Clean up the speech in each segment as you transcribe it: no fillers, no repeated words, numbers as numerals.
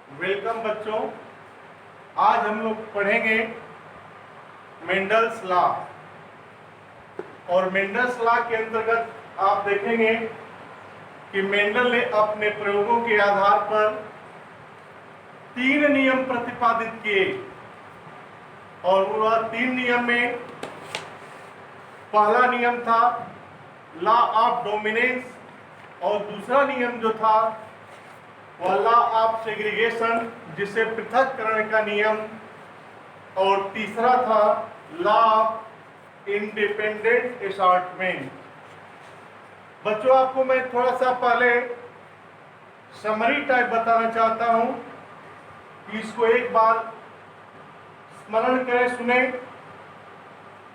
Welcome बच्चों। आज हम लोग पढ़ेंगे मेंडल्स लॉ। और मेंडल्स लॉ के अंतर्गत आप देखेंगे कि मेंडल ने अपने प्रयोगों के आधार पर 3 नियम प्रतिपादित किए। और वह 3 नियम में पहला नियम था लॉ ऑफ डोमिनेंस, और दूसरा नियम जो था वह लॉ ऑफ सेग्रीगेशन जिसे पृथक्करण का नियम, और तीसरा था लॉ ऑफ इंडिपेंडेंट असॉर्टमेंट। बच्चों, आपको मैं थोड़ा सा पहले समरी टाइप बताना चाहता हूं कि इसको एक बार स्मरण करें, सुने,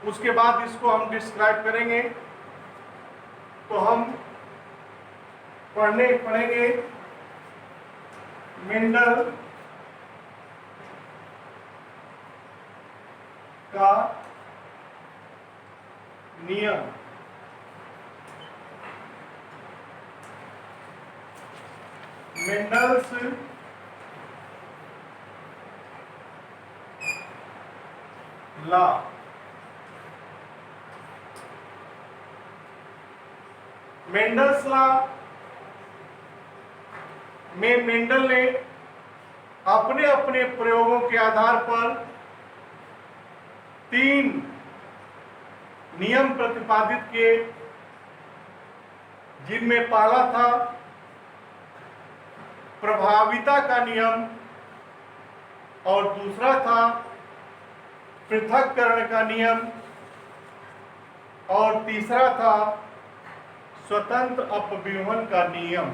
उसके बाद इसको हम डिस्क्राइब करेंगे। तो हम पढ़ेंगे मेंडल का नियम। Mendel's law. मेंडल्स लॉ में मेंडल ने अपने अपने प्रयोगों के आधार पर 3 नियम प्रतिपादित किए, जिनमें पहला था प्रभाविता का नियम, और दूसरा था पृथक्करण का नियम, और तीसरा था स्वतंत्र अपव्यूहन का नियम।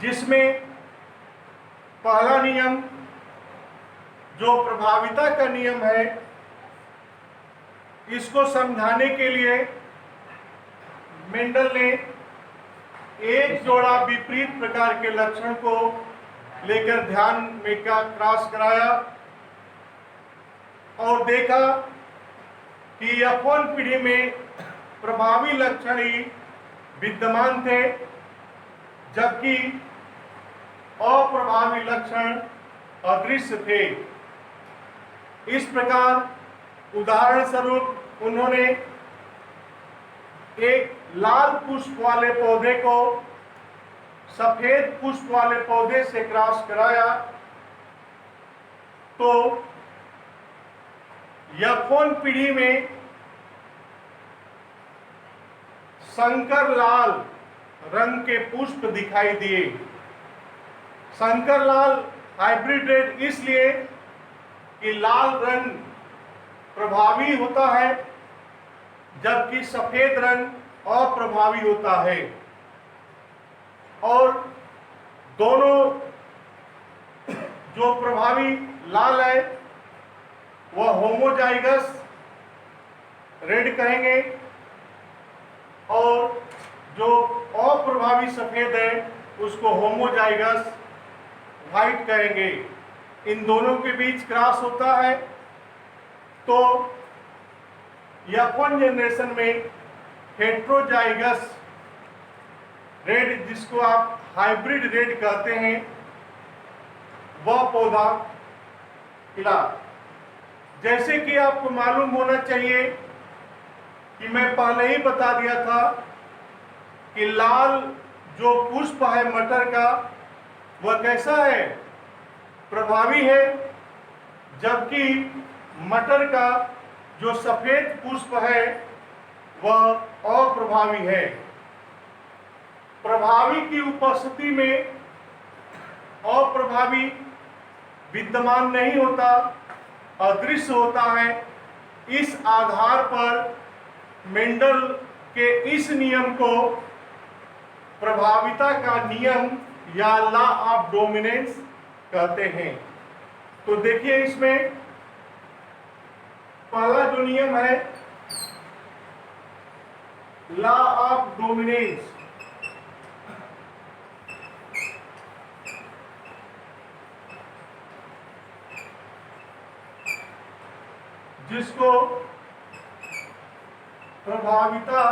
जिसमें पहला नियम जो प्रभाविता का नियम है, इसको समझाने के लिए मेंडल ने एक जोड़ा विपरीत प्रकार के लक्षण को लेकर ध्यान में का क्रॉस कराया और देखा कि F1 पीढ़ी में प्रभावी लक्षण ही विद्यमान थे, जबकि अप्रभावी लक्षण अदृश्य थे। इस प्रकार उदाहरण स्वरूप उन्होंने एक लाल पुष्प वाले पौधे को सफेद पुष्प वाले पौधे से क्रॉस कराया, तो F1 पीढ़ी में संकर लाल रंग के पुष्प दिखाई दिए। संकर लाल हाइब्रिड रेड इसलिए कि लाल रंग प्रभावी होता है, जबकि सफेद रंग अप्रभावी होता है। और दोनों जो प्रभावी लाल है वह होमोजाइगस रेड कहेंगे, और जो अप्रभावी सफेद है उसको होमोजाइगस व्हाइट कहेंगे। इन दोनों के बीच क्रॉस होता है तो F1 जनरेशन में हेट्रोजाइगस रेड, जिसको आप हाइब्रिड रेड कहते हैं, वह पौधा खिला। जैसे कि आपको मालूम होना चाहिए कि मैं पहले ही बता दिया था कि लाल जो पुष्प है मटर का, वह कैसा है? प्रभावी है, जबकि मटर का जो सफेद पुष्प है वह अप्रभावी है। प्रभावी की उपस्थिति में अप्रभावी विद्यमान नहीं होता, अदृश्य होता है। इस आधार पर मेंडल के इस नियम को प्रभाविता का नियम या लॉ ऑफ डोमिनेंस कहते हैं। तो देखिए, इसमें पहला जो नियम है लॉ ऑफ डोमिनेंस, जिसको प्रभाविता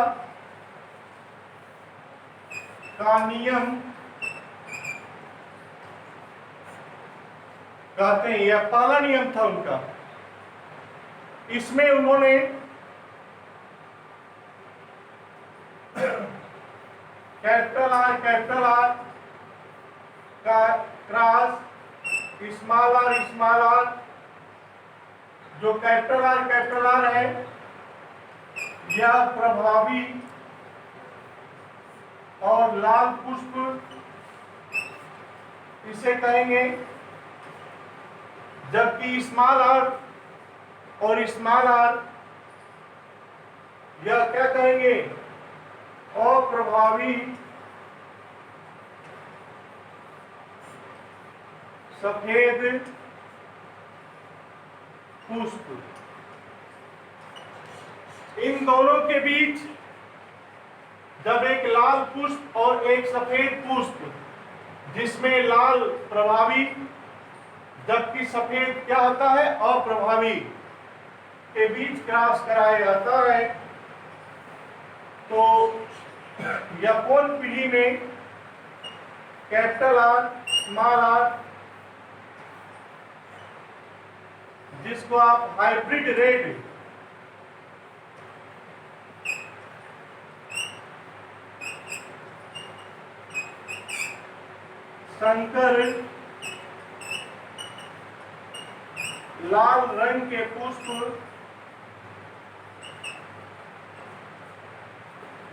का नियम कहते हैं। यह पहला नियम था उनका। इसमें उन्होंने कैपिटल आर का क्रॉस स्मॉल आर, जो कैपिटल आर है यह प्रभावी और लाल पुष्प इसे कहेंगे, जबकि स्मॉल आर और स्मॉल आर यह क्या कहेंगे, अप्रभावी सफेद पुष्प। इन दोनों के बीच जब एक लाल पुष्प और एक सफेद पुष्प, जिसमें लाल प्रभावी जबकि सफेद क्या होता है, अप्रभावी, के बीच क्रॉस कराया जाता है, तो F1 पीढ़ी में कैपिटल आर स्मॉल आर, जिसको आप हाइब्रिड रेड संकर लाल रंग के पुष्प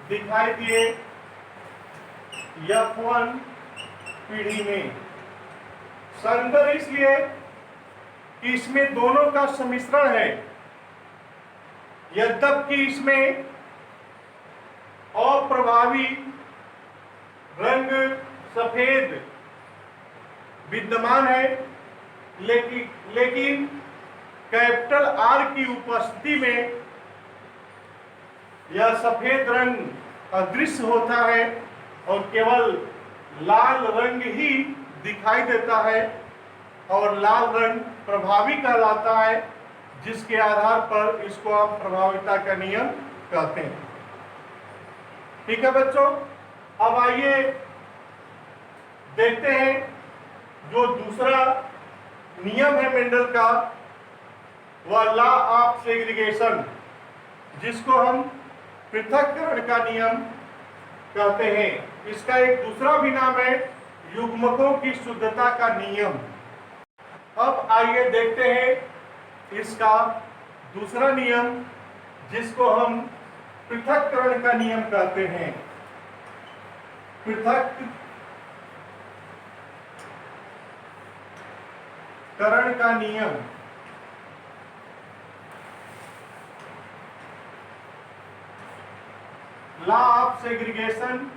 दिखाई दिए F1 पीढ़ी में। संकर इसलिए कि इसमें दोनों का सम्मिश्रण है, यद्यपि इसमें अप्रभावी रंग सफेद विद्यमान है, लेकिन कैपिटल आर की उपस्थिति में यह सफेद रंग अदृश्य होता है और केवल लाल रंग ही दिखाई देता है, और लाल रंग प्रभावी कहलाता है, जिसके आधार पर इसको आप प्रभाविता का नियम कहते हैं। ठीक है बच्चों, अब आइए देखते हैं जो दूसरा नियम है मेंडल का, वह लॉ ऑफ सेग्रीगेशन, जिसको हम पृथक्करण का नियम कहते हैं। इसका एक दूसरा भी नाम है युग्मकों की शुद्धता का नियम। अब आइए देखते हैं इसका दूसरा नियम, जिसको हम पृथक्करण का नियम कहते हैं। पृथक्करण का नियम लॉ ऑफ सेग्रीगेशन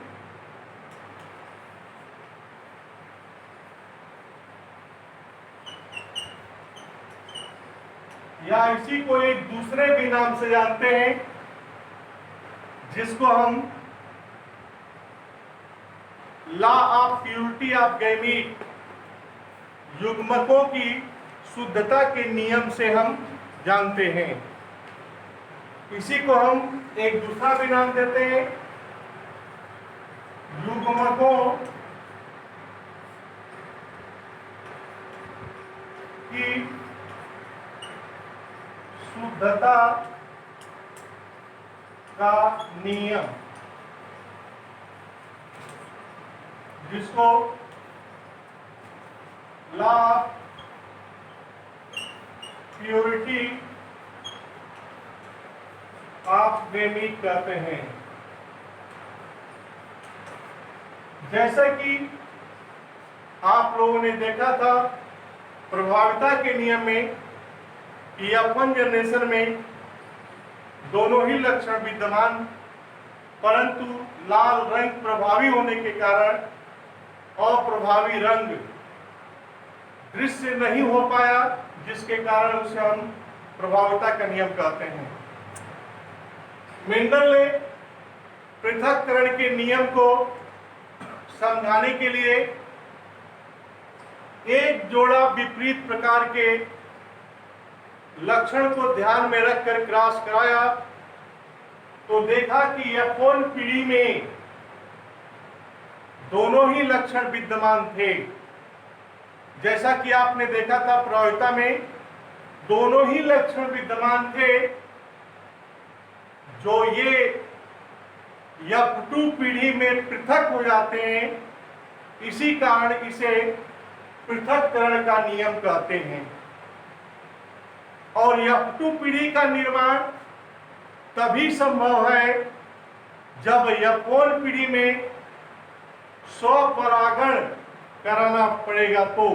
या इसी को एक दूसरे भी नाम से जानते हैं, जिसको हम law of purity of gamete, युग्मकों की शुद्धता के नियम से हम जानते हैं। इसी को हम एक दूसरा भी नाम देते हैं युग्मकों की शुद्धता का नियम, जिसको law of purity of gamete कहते हैं। जैसा कि आप लोगों ने देखा था प्रभाविता के नियम में कि F1 जनरेशन में दोनों ही लक्षण विद्यमान, परंतु लाल रंग प्रभावी होने के कारण अप्रभावी रंग दृश्य नहीं हो पाया, जिसके कारण उसे हम प्रभाविता का नियम कहते हैं। मेंडल ने पृथक्करण के नियम को समझाने के लिए एक जोड़ा विपरीत प्रकार के लक्षण को ध्यान में रखकर क्रॉस कराया, तो देखा कि F1 पीढ़ी में दोनों ही लक्षण विद्यमान थे, जैसा कि आपने देखा था प्रयोगिता में, दोनों ही लक्षण विद्यमान थे। जो ये F2 पीढ़ी में पृथक हो जाते हैं, इसी कारण इसे पृथक्करण का नियम कहते हैं। और F2 पीढ़ी का निर्माण तभी संभव है जब F1 पीढ़ी में स्वपरागण कराना पड़ेगा। तो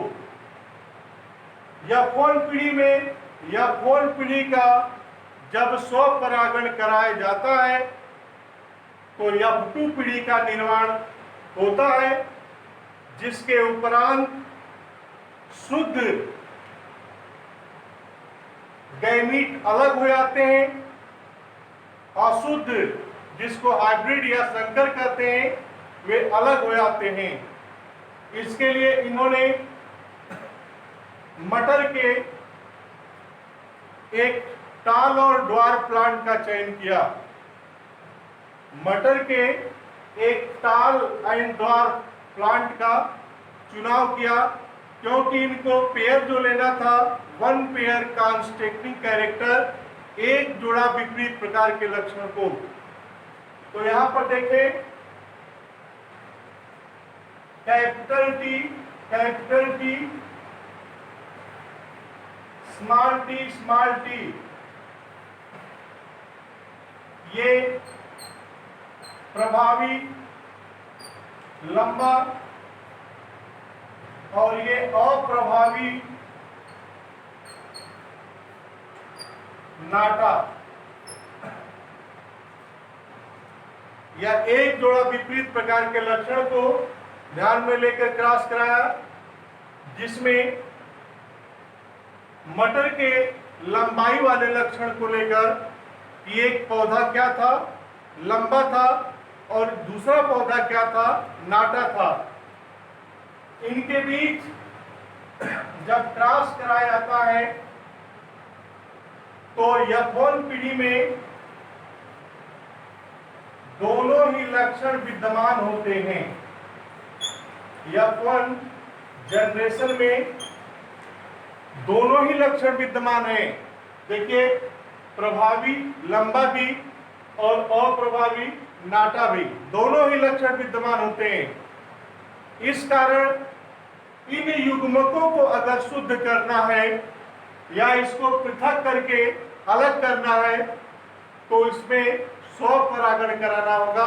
F1 पीढ़ी में F1 पीढ़ी का जब स्वपरागण कराया जाता है तो F2 पीढ़ी का निर्माण होता है, जिसके उपरांत शुद्ध गैमीट अलग हो जाते हैं, अशुद्ध जिसको हाइब्रिड या संकर कहते हैं वे अलग हो जाते हैं। इसके लिए इन्होंने मटर के एक टाल और ड्वार्फ प्लांट का चयन किया। मटर के एक टाल एंड ड्वार्फ प्लांट का चुनाव किया, क्योंकि इनको पेयर जो लेना था, वन पेयर कॉन्स्टिट्यूटिंग कैरेक्टर, एक जोड़ा विपरीत प्रकार के लक्षण को। तो यहां पर देखें, कैपिटल टी, स्मॉल टी, ये प्रभावी लंबा और ये अप्रभावी नाटा, या एक जोड़ा विपरीत प्रकार के लक्षण को ध्यान में लेकर क्रॉस कराया, जिसमें मटर के लंबाई वाले लक्षण को लेकर कि एक पौधा क्या था, लंबा था, और दूसरा पौधा क्या था, नाटा था। इनके बीच जब क्रॉस कराया जाता है तो F1 पीढ़ी में दोनों ही लक्षण विद्यमान होते हैं। F1 जनरेशन में दोनों ही लक्षण विद्यमान हैं। देखिए, प्रभावी लंबा भी और अप्रभावी नाटा भी, दोनों ही लक्षण विद्यमान होते हैं। इस कारण इन युग्मकों को अगर शुद्ध करना है या इसको पृथक करके अलग करना है तो इसमें स्वपरागण कराना होगा।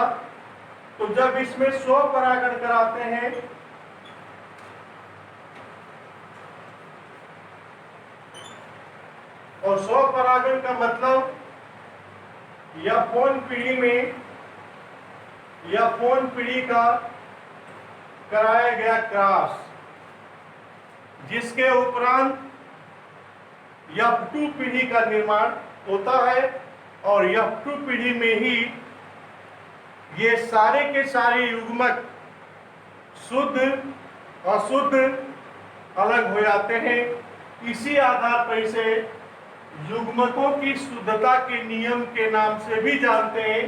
तो जब इसमें स्वपरागण कराते हैं और स्वपरागण का मतलब F1 पीढ़ी में F1 पीढ़ी का कराया गया क्रॉस, जिसके उपरांत F2 पीढ़ी का निर्माण होता है, और F2 पीढ़ी में ही ये सारे के सारे युग्मक शुद्ध अशुद्ध अलग हो जाते हैं। इसी आधार पर इसे युग्मकों की शुद्धता के नियम के नाम से भी जानते हैं,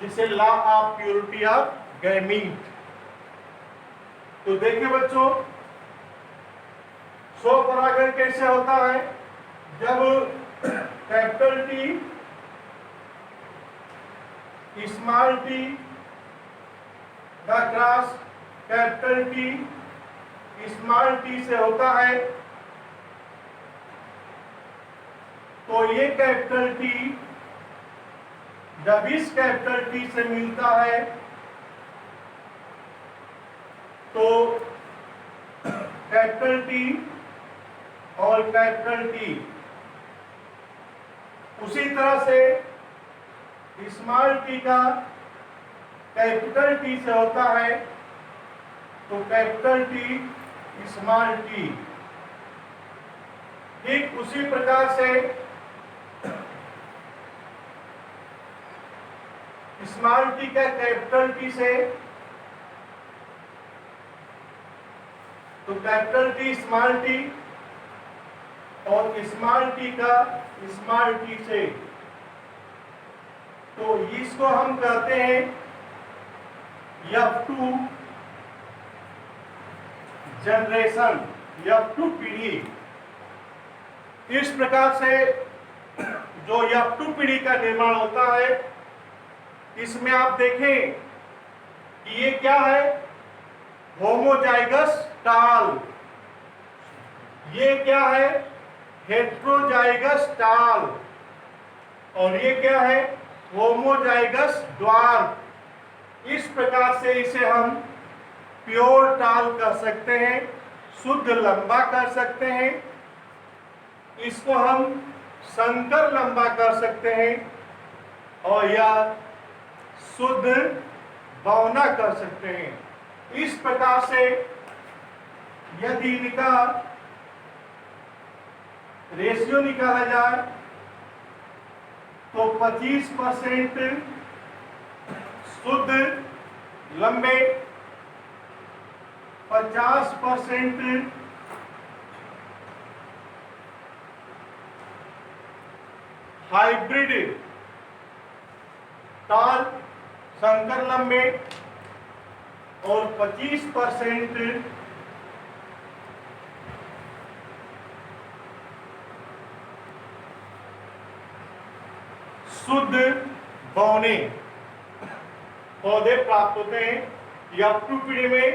जिसे law of purity of gamete. तो देखिए बच्चों, स्वपरागण कैसे होता है? जब कैपिटल टी स्मॉल टी का cross capital T small T से होता है तो ये कैपिटल टी जब इस कैपिटल टी से मिलता है तो कैपिटल टी और कैपिटल टी, उसी तरह से स्मॉल टी का कैपिटल टी से होता है तो कैपिटल टी स्मॉल टी। ठीक उसी प्रकार से स्मॉल टी का कैपिटल टी से तो कैपिटल टी स्मॉल टी, और स्मॉल टी का स्मॉल टी से, तो इसको हम कहते हैं F2 जनरेशन, F2 पीढ़ी। इस प्रकार से जो F2 पीढ़ी का निर्माण होता है, इसमें आप देखें कि ये क्या है, होमोजाइगस टाल। ये क्या है, हेट्रोजाइगस टाल। और ये क्या है, होमोजाइगस द्वार। इस प्रकार से इसे हम प्योर टाल कर सकते हैं, शुद्ध लंबा कर सकते हैं। इसको हम संकर लंबा कर सकते हैं और या शुद्ध बौना कर सकते हैं। इस प्रकार से यदि इनका रेशियो निकाला जाए तो 25% शुद्ध लंबे, 50% हाइब्रिड टाल संकर लंबे और 25% शुद्ध बौने पौधे प्राप्त होते हैं F2 पीढ़ी में,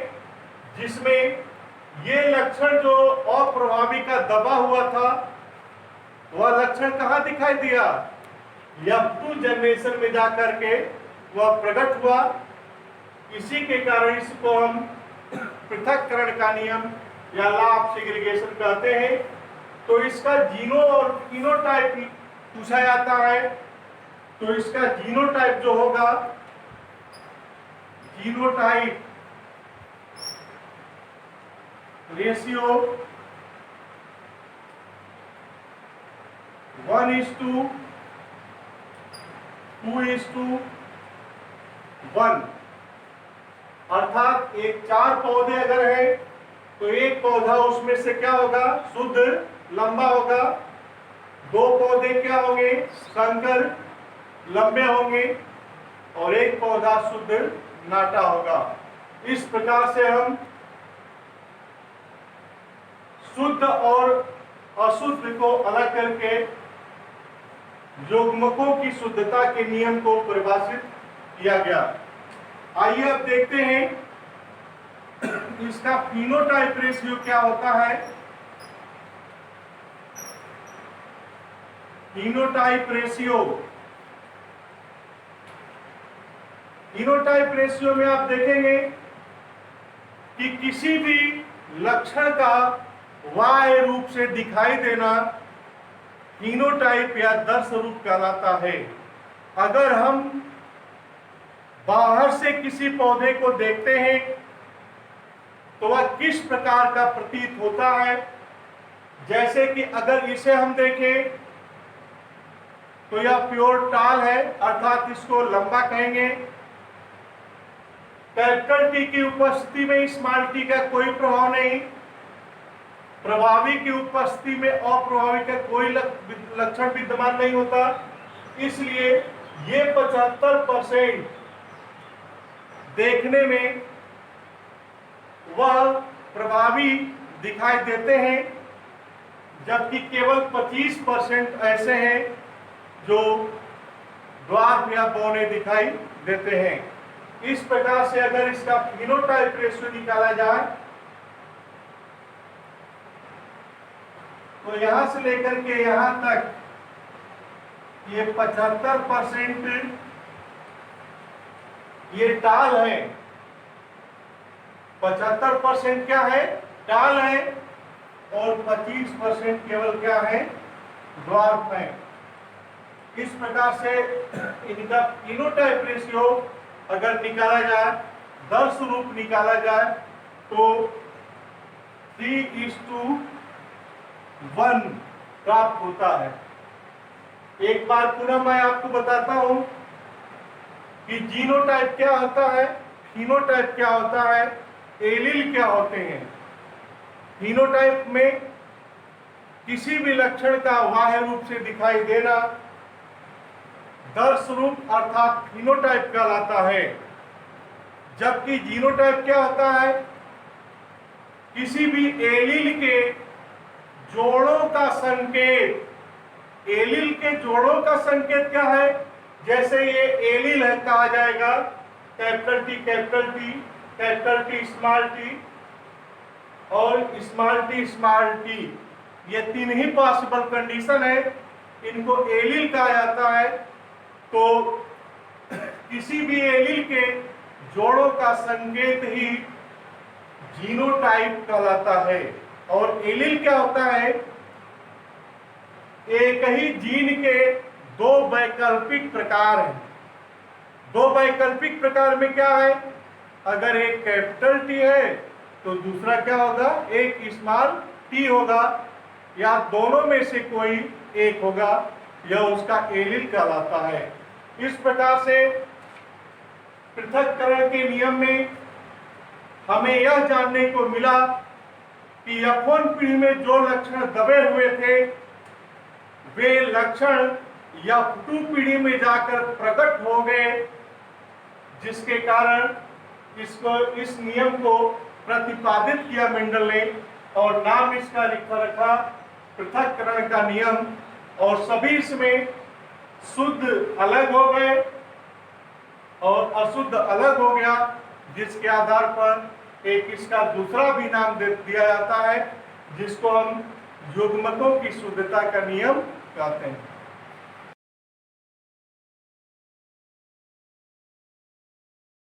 जिसमें ये लक्षण जो अप्रभावी का दबा हुआ था, वह लक्षण कहाँ दिखाई दिया, F2 जनरेशन में जाकर के वह प्रकट हुआ। इसी के कारण इसको हम पृथक्करण का नियम या लॉ ऑफ सेग्रीगेशन कहते हैं। तो इसका जीनो और फिनोटाइप पूछा जाता है, तो इसका जीनोटाइप जो होगा, जीनोटाइप रेशियो 1:2, 2:1। अर्थात एक 4 पौधे अगर हैं तो एक पौधा उसमें से क्या होगा, शुद्ध लंबा होगा। 2 पौधे क्या होंगे, संकर लंबे होंगे और एक पौधा शुद्ध नाटा होगा। इस प्रकार से हम शुद्ध और अशुद्ध को अलग करके युग्मकों की शुद्धता के नियम को परिभाषित किया गया। आइए अब देखते हैं इसका फिनोटाइप रेशियो क्या होता है। फिनोटाइप रेशियो, फिनोटाइप रेशियो में आप देखेंगे कि किसी भी लक्षण का बाह्य रूप से दिखाई देना फिनोटाइप या दर्श रूप कहलाता है। अगर हम बाहर से किसी पौधे को देखते हैं तो वह किस प्रकार का प्रतीत होता है, जैसे कि अगर इसे हम देखें तो यह प्योर टाल है, अर्थात इसको लंबा कहेंगे। कैपिटल टी की उपस्थिति में स्मॉल टी का कोई प्रभाव नहीं, प्रभावी की उपस्थिति में अप्रभावी का कोई लक्षण विद्यमान नहीं होता। इसलिए ये 75% देखने में वह प्रभावी दिखाई देते हैं, जबकि केवल 25% ऐसे हैं जो ड्वार्फ या बौने दिखाई देते हैं। इस प्रकार से अगर इसका फिनोटाइप रेशियो निकाला जाए तो यहां से लेकर के यहां तक ये 75% ये टाल है, 75% क्या है, टाल है, और 25% केवल क्या है, ड्वार्फ है। इस प्रकार से इनका फिनोटाइप रेशियो अगर निकाला जाए, दर्श रूप निकाला जाए तो 3:1 प्राप्त होता है। एक बार पुनः मैं आपको बताता हूं कि जीनोटाइप क्या होता है, फिनोटाइप क्या होता है, एलील क्या होते हैं। फिनोटाइप में किसी भी लक्षण का बाह्य रूप से दिखाई देना दर्श रूप अर्थात फिनोटाइप कहलाता है। जबकि जीनोटाइप क्या होता है, किसी भी एलील के जोड़ों का संकेत, एलील के जोड़ों का संकेत क्या है? जैसे ये एलील है, कहा जाएगा capital T capital T, capital T small T और स्मॉल टी, ये तीन ही पॉसिबल कंडीशन है, इनको एलील कहा जाता है। तो किसी भी एलील के जोड़ों का संकेत ही जीनोटाइप कहलाता है। और एलील क्या होता है? एक ही जीन के दो वैकल्पिक प्रकार हैं। दो वैकल्पिक प्रकार में क्या है? अगर एक कैपिटल टी है तो दूसरा क्या होगा? एक स्मॉल टी होगा, या दोनों में से कोई एक होगा, यह उसका एलील कहलाता है। इस प्रकार से पृथक्करण के नियम में हमें यह जानने को मिला कि F1 पीढ़ी में जो लक्षण दबे हुए थे वे लक्षण F2 पीढ़ी में जाकर प्रकट हो गए, जिसके कारण इस नियम को प्रतिपादित किया मेंडल ने, और नाम इसका लिखा रखा पृथक्करण का नियम। और सभी इसमें शुद्ध अलग हो गए और अशुद्ध अलग हो गया, जिसके आधार पर एक इसका दूसरा भी नाम दिया जाता है, जिसको हम युग्मकों की शुद्धता का नियम कहते हैं।